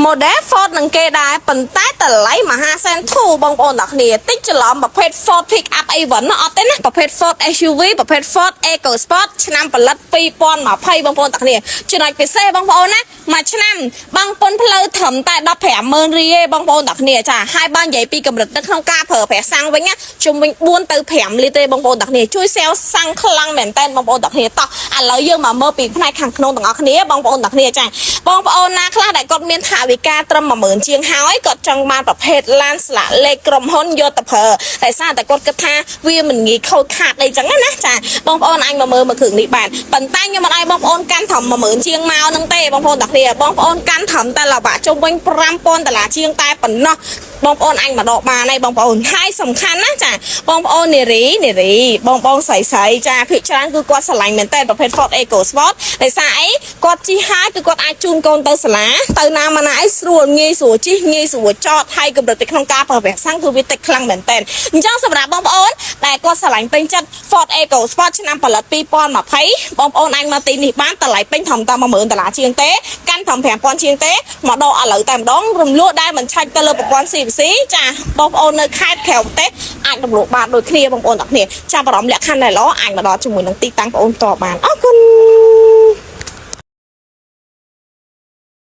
model Ford នឹងគេដែរប៉ុន្តែតម្លៃមហាសែនធូរបងប្អូនអ្នកគ្នាតិចច្រឡំប្រភេទ Ford Pick Up អីវ៉ាន់អត់ទេណាប្រភេទ Ford SUV ប្រភេទ Ford Eco Sport ឆ្នាំផលិត2020បងប្អូនអ្នកគ្នាចំណុចពិសេសបងប្អូនណាមួយឆ្នាំបងពុនផ្លូវត្រឹមតែ 150,000 រៀលឯងបងប្អូនអ្នកគ្នាចាហើយបើនិយាយពីកម្រិតនៅក្នុងការប្រើប្រាស់សាំងវិញណាជុំវិញ4ទៅ5លីត្រទេបងប្អូនអ្នកគ្នាជួយសែលសាំងខ្លាំងមែនតើបងប្អូនអ្នកគ្នាតោះឥឡូវយើងមកមើលពីផ្នែកខាងក្នុងទាំងអស់គ្នាបងប្អូនអ្នកគ្នាចាបងប្អូនណាខ្លះដែលគាត់មានថវិកាត្រឹម 10000 ជាងហើយគាត់ចង់បានប្រភេទឡានស្លាកលេខក្រុមហ៊ុនយកទៅប្រើតែសារតែគាត់គិតថាវាមិនងាយខូចខាតអីចឹងណាចាបងប្អូនអាចមកមើលគ្រឿងនេះបានប៉ុន្តែខ្ញុំមិនឲ្យបងប្អូនកាន់ត្រឹម 10000 ជាងមកហ្នឹងទេបងប្អូនអ្នកគ្នាបងប្អូនកាន់ត្រឹមតែលបាក់ជុំវិញ $5000 ជាងតែប៉ុណ្ណោះបងប្អូនអញមកដកបានហើយបងប្អូនហើយសំខាន់ណាចាបងប្អូននារីបងប្អូនស្រីចាភាគច្រើនគឺគាត់ស្រឡាញ់មែនតើប្រភេទ Ford Eco Sport ដោយសារអីគាត់ជិះហើយគឺគាត់អាចជូនកូនទៅសាលាទៅណាមកណាអីស្រួលងាយស្រួលជិះងាយស្រួលចតហើយកម្រិតទៅក្នុងការប្រើប្រាស់សាំងគឺវាតិចខ្លាំងមែនតើអញ្ចឹងសម្រាប់បងប្អូនដែលគាត់ស្រឡាញ់ពេញចិត្ត Ford Eco Sport ឆ្នាំផលិត2020បងប្អូនអាចមកទីនេះបានតម្លៃពេញត្រឹមតែ $10000 ជាងទេកាន់ត្រឹម 5000 ជាងទេមកដកឥឡូវតែម្ដងរំលោះដែលមិនឆាច់ទៅលើប្រព័ន្ធ CVC ចាបងប្អូននៅខេត្តក្រៅប្រទេសអាចរំលោះបានដូចគ្នាបងប្អូនទាំងគ្នាចាប់អារម្មណ៍លក្ខខណ្ឌដែលល្អអាចមកដល់ជាមួយនឹងទីតាំងបងប្អូនតបបានអរគុណ